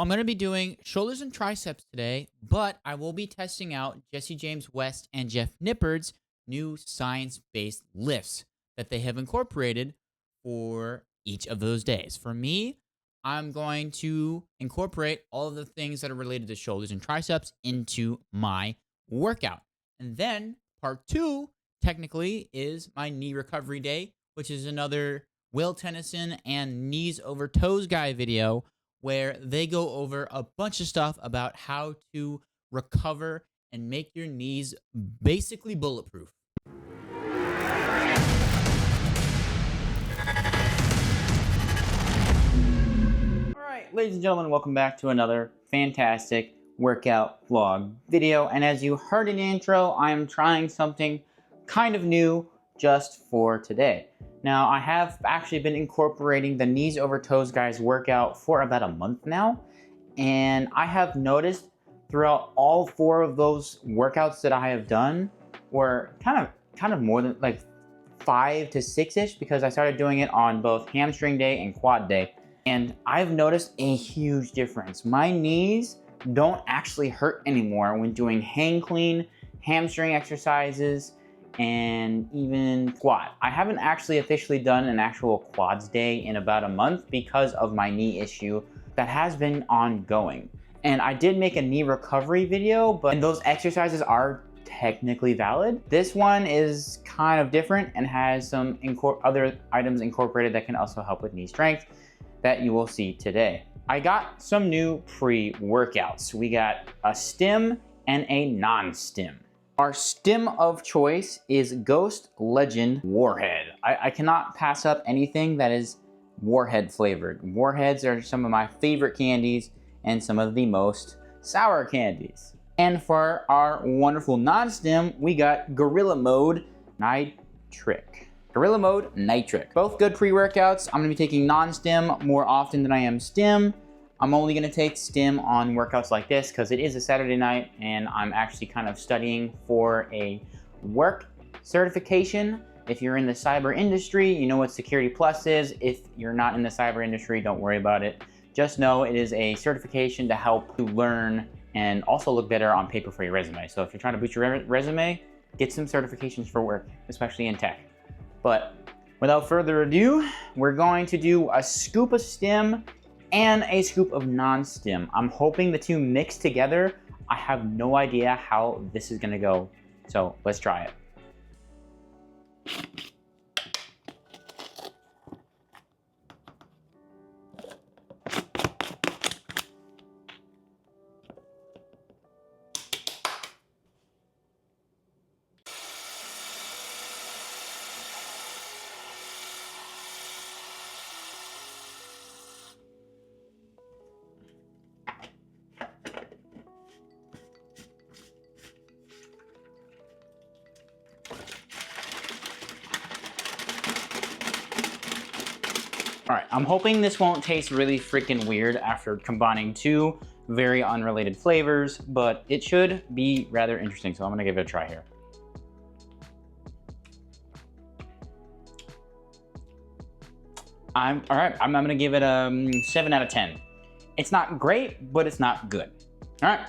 I'm going to be doing shoulders and triceps today, but I will be testing out Jesse James West and Jeff Nippard's new science-based lifts that they have incorporated for each of those days. For me, I'm going to incorporate all of the things that are related to shoulders and triceps into my workout. And then part two, technically, is my knee recovery day, which is another Will Tennyson and knees over toes guy video where they go over a bunch of stuff about how to recover and make your knees basically bulletproof. All right, ladies and gentlemen, welcome back to another fantastic workout vlog video. And as you heard in the intro, I am trying something kind of new just for today. Now, I have actually been incorporating the knees over toes guys workout for about a month now, and I have noticed throughout all four of those workouts that I have done, or kind of more than like 5 to 6-ish, because I started doing it on both hamstring day and quad day, and I've noticed a huge difference. My knees don't actually hurt anymore when doing hang clean, hamstring exercises, and even quad. I haven't actually officially done an actual quads day in about a month because of my knee issue that has been ongoing. And I did make a knee recovery video, but those exercises are technically valid. This one is kind of different and has some other items incorporated that can also help with knee strength that you will see today. I got some new pre-workouts. We got a stim and a non-stim. Our stim of choice is Ghost Legend Warhead. I cannot pass up anything that is Warhead flavored. Warheads are some of my favorite candies and some of the most sour candies. And for our wonderful non-stim, we got Gorilla Mode Nitric. Gorilla Mode Nitric. Both good pre-workouts. I'm gonna be taking non-stim more often than I am stim. I'm only gonna take stim on workouts like this because it is a Saturday night and I'm actually kind of studying for a work certification. If you're in the cyber industry, you know what Security Plus is. If you're not in the cyber industry, don't worry about it. Just know it is a certification to help you learn and also look better on paper for your resume. So if you're trying to boost your resume, get some certifications for work, especially in tech. But without further ado, we're going to do a scoop of stim and a scoop of non-stim. I'm hoping the two mix together. I have no idea how this is gonna go, so let's try it. All right, I'm hoping this won't taste really freaking weird after combining two very unrelated flavors, but it should be rather interesting, so I'm gonna give it a try here. All right, I'm gonna give it a 7 out of 10. It's not great, but it's not good. All right,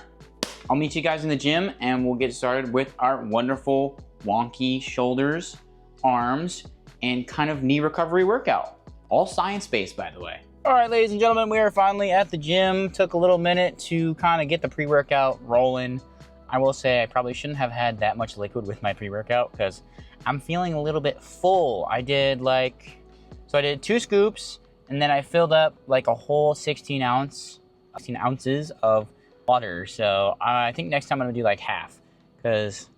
I'll meet you guys in the gym and we'll get started with our wonderful wonky shoulders, arms, and kind of knee recovery workout. All science-based, by the way. All right, ladies and gentlemen, we are finally at the gym. Took a little minute to kind of get the pre-workout rolling. I will say I probably shouldn't have had that much liquid with my pre-workout because I'm feeling a little bit full. I did 2 scoops and then I filled up like a whole 16 ounces of water. So I think next time I'm gonna do like half because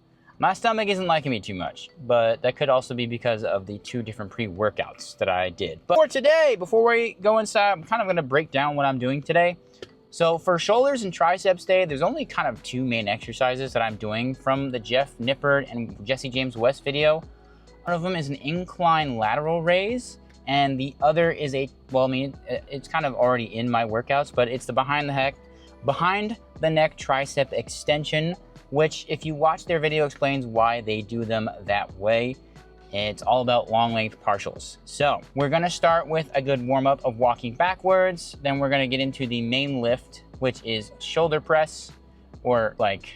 my stomach isn't liking me too much, but that could also be because of the 2 different pre-workouts that I did. But for today, before we go inside, I'm kind of gonna break down what I'm doing today. So for shoulders and triceps day, there's only kind of 2 main exercises that I'm doing from the Jeff Nippard and Jesse James West video. One of them is an incline lateral raise, and the other is it's kind of already in my workouts, but it's the behind the neck tricep extension, which if you watch their video explains why they do them that way. It's all about long length partials. So we're gonna start with a good warm up of walking backwards. Then we're gonna get into the main lift, which is shoulder press, or like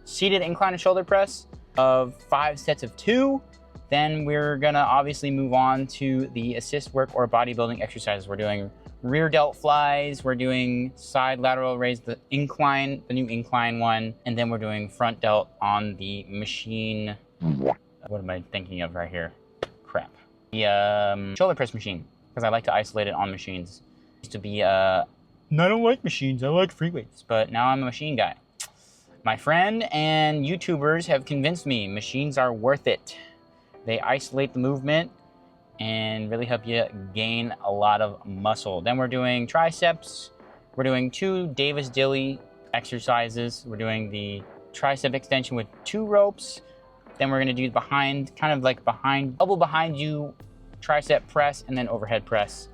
seated incline shoulder press of 5 sets of 2. Then we're gonna obviously move on to the assist work or bodybuilding exercises. We're doing rear delt flies, we're doing side lateral raise, the new incline one, and then we're doing front delt on the machine. What am I thinking of right here? Crap. The shoulder press machine, because I like to isolate it on machines. Used to be, I don't like machines, I like free weights, but now I'm a machine guy. My friend and YouTubers have convinced me machines are worth it. They isolate the movement and really help you gain a lot of muscle. Then we're doing triceps. We're doing 2 Davis-Dilly exercises. We're doing the tricep extension with 2 ropes. Then we're gonna do elbow behind you tricep press and then overhead press.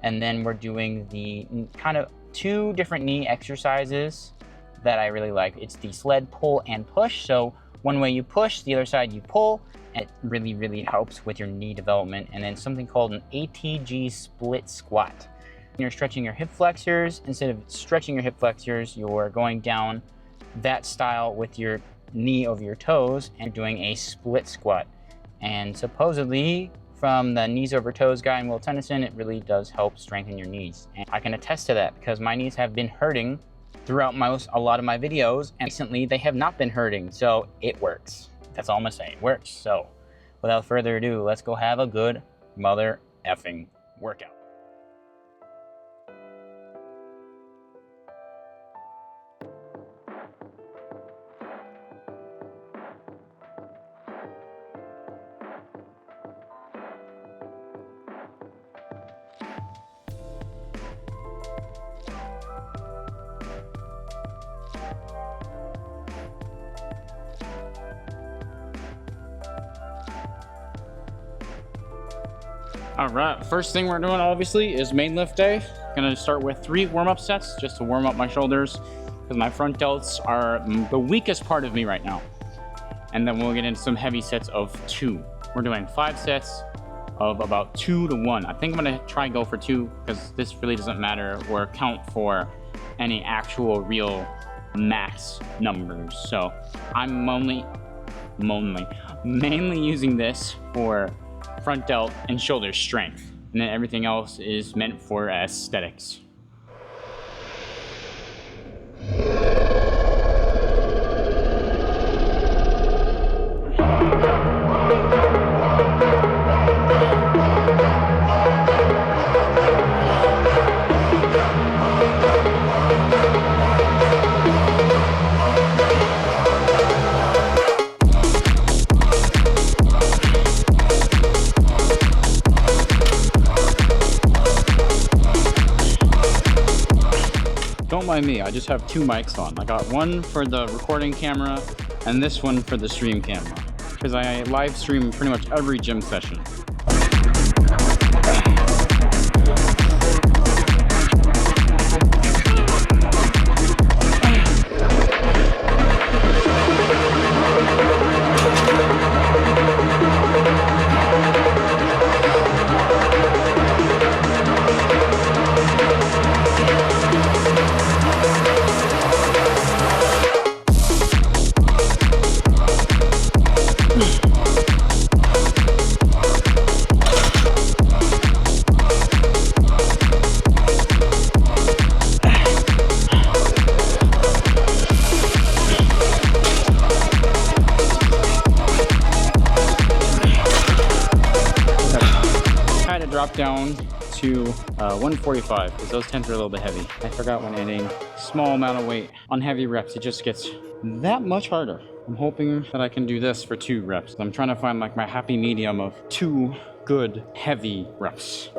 And then we're doing the kind of 2 different knee exercises that I really like. It's the sled pull and push. So one way you push, the other side you pull. And it really, really helps with your knee development. And then something called an ATG split squat. You're stretching your hip flexors. Instead of stretching your hip flexors, you're going down that style with your knee over your toes and doing a split squat. And supposedly from the knees over toes guy in Will Tennyson, it really does help strengthen your knees. And I can attest to that because my knees have been hurting throughout a lot of my videos, and recently they have not been hurting, so it works. That's all I'm gonna say, it works. So without further ado, let's go have a good mother effing workout. All right, first thing we're doing obviously is main lift day. Gonna start with 3 warm-up sets just to warm up my shoulders because my front delts are the weakest part of me right now. And then we'll get into some heavy sets of 2. We're doing 5 sets of about 2 to 1. I think I'm gonna try and go for 2 because this really doesn't matter or count for any actual real max numbers. So I'm mainly using this for front delt and shoulder strength, and then everything else is meant for aesthetics. Don't mind me, I just have 2 mics on. I got one for the recording camera and this one for the stream camera, because I live stream pretty much every gym session. Drop down to 145 because those 10s are a little bit heavy. I forgot when adding small amount of weight on heavy reps, it just gets that much harder. I'm hoping that I can do this for 2 reps. I'm trying to find like my happy medium of 2 good heavy reps.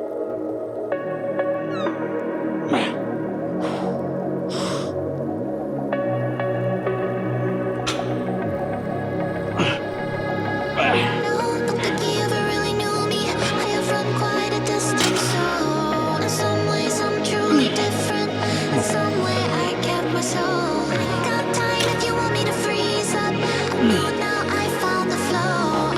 Now I found the flow.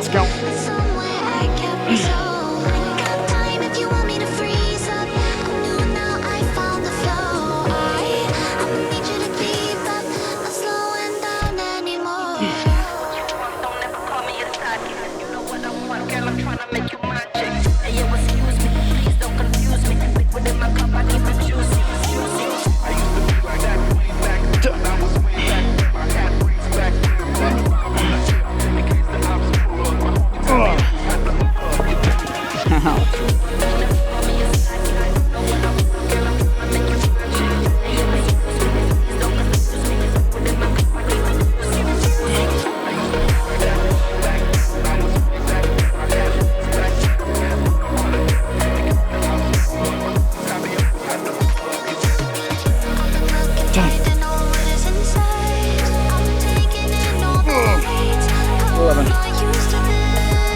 Let's go.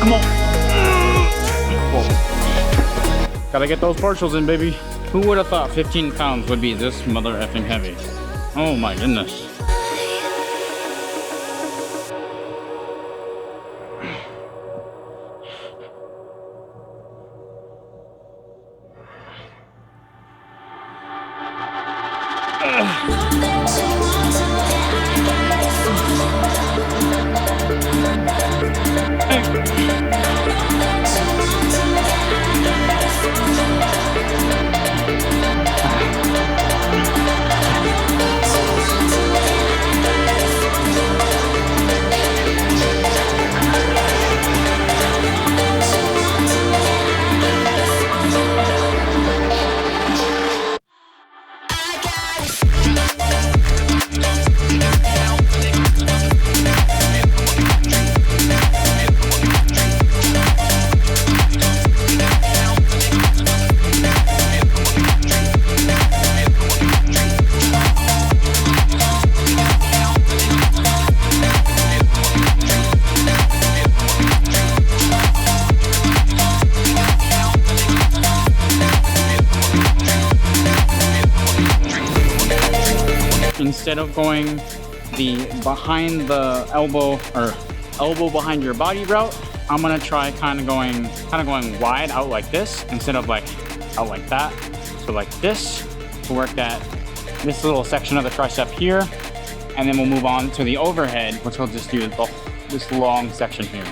Come on. Whoa. Gotta get those partials in, baby. Who would have thought 15 pounds would be this mother effing heavy? Oh my goodness. Instead of going the behind the elbow or elbow behind your body route, I'm gonna try kind of going wide out like this instead of like out like that. So like this to work that this little section of the tricep here, and then we'll move on to the overhead, which will just do this long section here.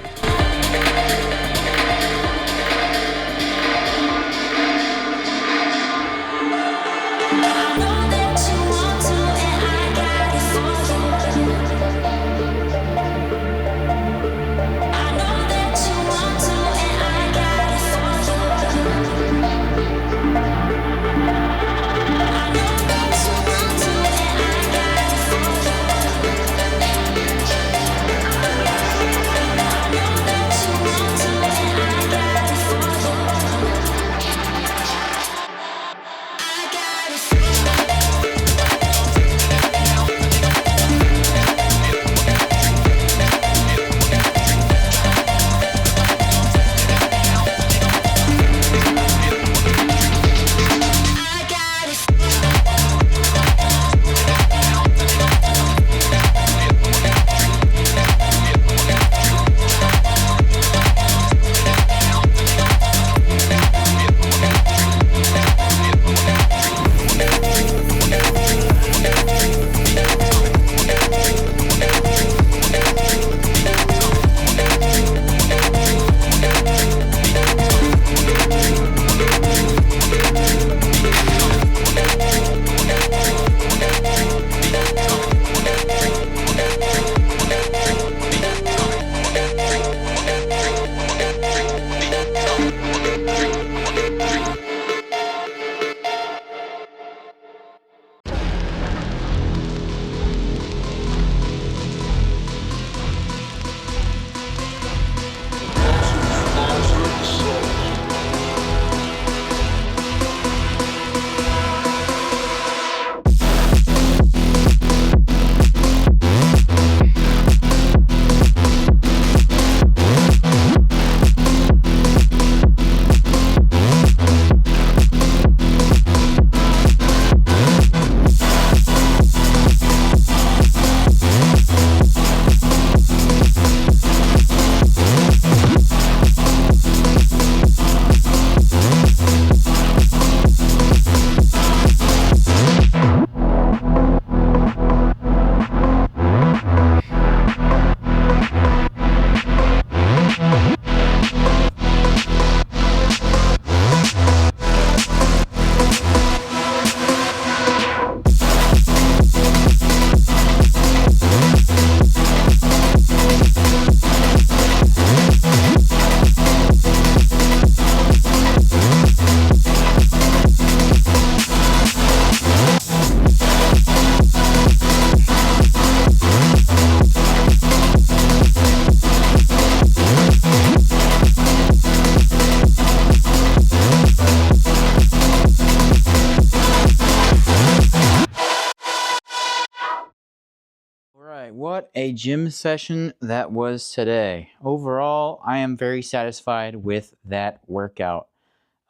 What a gym session that was today. Overall, I am very satisfied with that workout.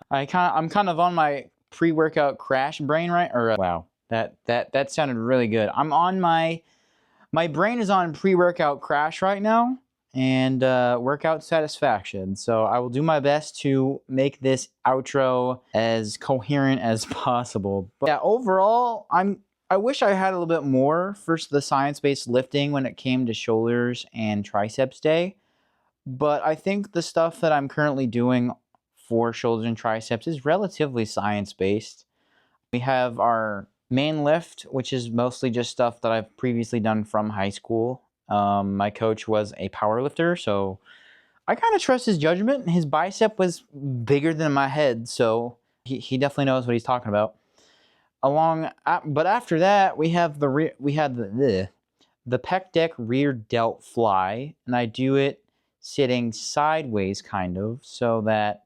I'm kind of on my pre-workout crash brain, right? Wow, that sounded really good. I'm on my brain is on pre-workout crash right now, and workout satisfaction. So I will do my best to make this outro as coherent as possible. But yeah, overall, I wish I had a little bit more for the science-based lifting when it came to shoulders and triceps day. But I think the stuff that I'm currently doing for shoulders and triceps is relatively science-based. We have our main lift, which is mostly just stuff that I've previously done from high school. My coach was a power lifter, so I kind of trust his judgment. His bicep was bigger than my head, so he definitely knows what he's talking about. But after that, we had the pec deck rear delt fly, and I do it sitting sideways, kind of, so that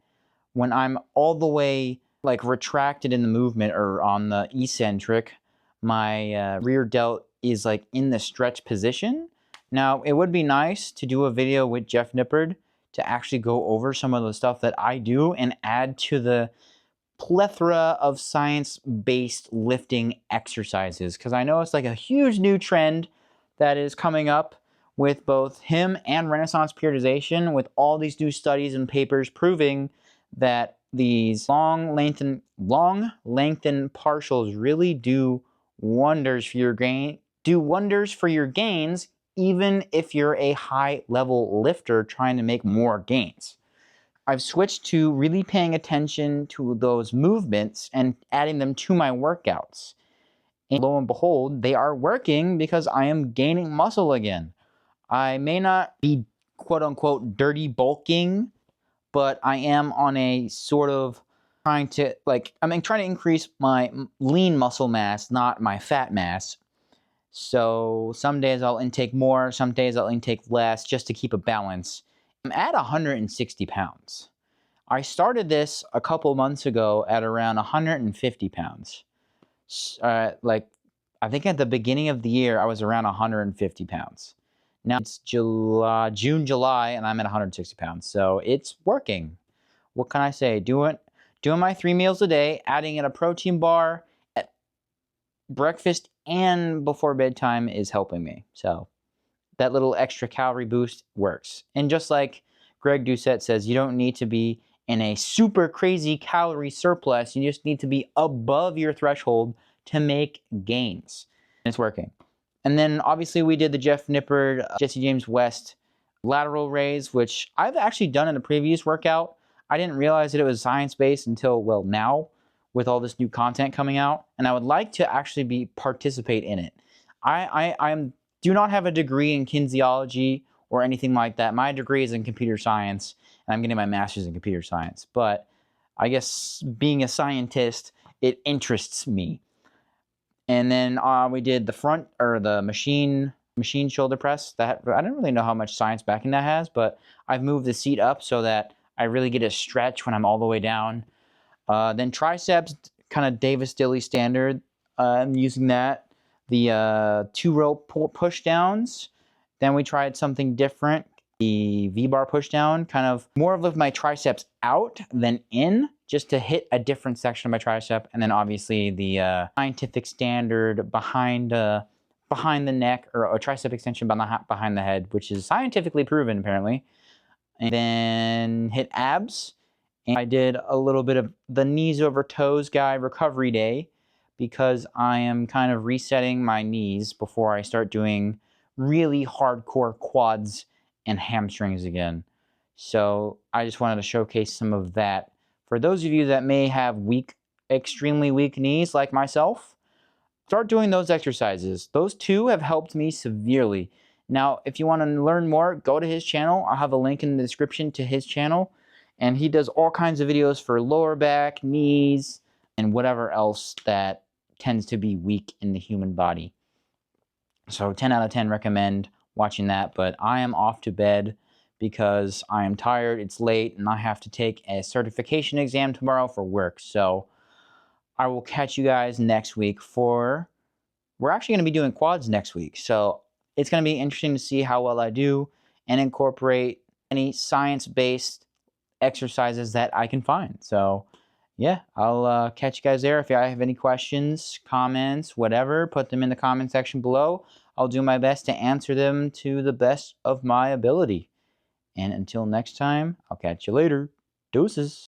when I'm all the way like retracted in the movement or on the eccentric, my rear delt is like in the stretch position. Now, it would be nice to do a video with Jeff Nippard to actually go over some of the stuff that I do and add to the plethora of science-based lifting exercises, because I know it's like a huge new trend that is coming up with both him and Renaissance Periodization, with all these new studies and papers proving that these long lengthened partials really do wonders for your gains, even if you're a high level lifter trying to make more gains. I've switched to really paying attention to those movements and adding them to my workouts. And lo and behold, they are working because I am gaining muscle again. I may not be quote unquote dirty bulking, but I am on a sort of trying to increase my lean muscle mass, not my fat mass. So some days I'll intake more, some days I'll intake less, just to keep a balance. I'm at 160 pounds. I started this a couple months ago at around 150 pounds. I think at the beginning of the year, I was around 150 pounds. Now it's June, July, and I'm at 160 pounds. So it's working. What can I say? Doing my 3 meals a day, adding in a protein bar at breakfast and before bedtime is helping me. So that little extra calorie boost works. And just like Greg Doucette says, you don't need to be in a super crazy calorie surplus. You just need to be above your threshold to make gains. And it's working. And then obviously we did the Jeff Nippard, Jesse James West lateral raise, which I've actually done in a previous workout. I didn't realize that it was science-based until, well, now with all this new content coming out. And I would like to actually participate in it. I do not have a degree in kinesiology or anything like that. My degree is in computer science, and I'm getting my master's in computer science. But I guess being a scientist, it interests me. And then we did the machine shoulder press. That I don't really know how much science backing that has, but I've moved the seat up so that I really get a stretch when I'm all the way down. Then triceps, kind of Davis Dilley standard. I'm using that. The 2 rope push downs. Then we tried something different. The V-bar push down, kind of more of my triceps out than in, just to hit a different section of my tricep. And then obviously the scientific standard behind the neck, or a tricep extension behind the head, which is scientifically proven apparently. And then hit abs. And I did a little bit of the knees over toes guy recovery day, because I am kind of resetting my knees before I start doing really hardcore quads and hamstrings again. So I just wanted to showcase some of that. For those of you that may have extremely weak knees like myself, start doing those exercises. Those 2 have helped me severely. Now, if you want to learn more, go to his channel. I'll have a link in the description to his channel. And he does all kinds of videos for lower back, knees, and whatever else that tends to be weak in the human body. So 10 out of 10 recommend watching that. But I am off to bed because I am tired, it's late, and I have to take a certification exam tomorrow for work. So I will catch you guys next week we're actually going to be doing quads next week. So it's going to be interesting to see how well I do and incorporate any science-based exercises that I can find. So yeah, I'll catch you guys there. If you have any questions, comments, whatever, put them in the comment section below. I'll do my best to answer them to the best of my ability. And until next time, I'll catch you later. Deuces.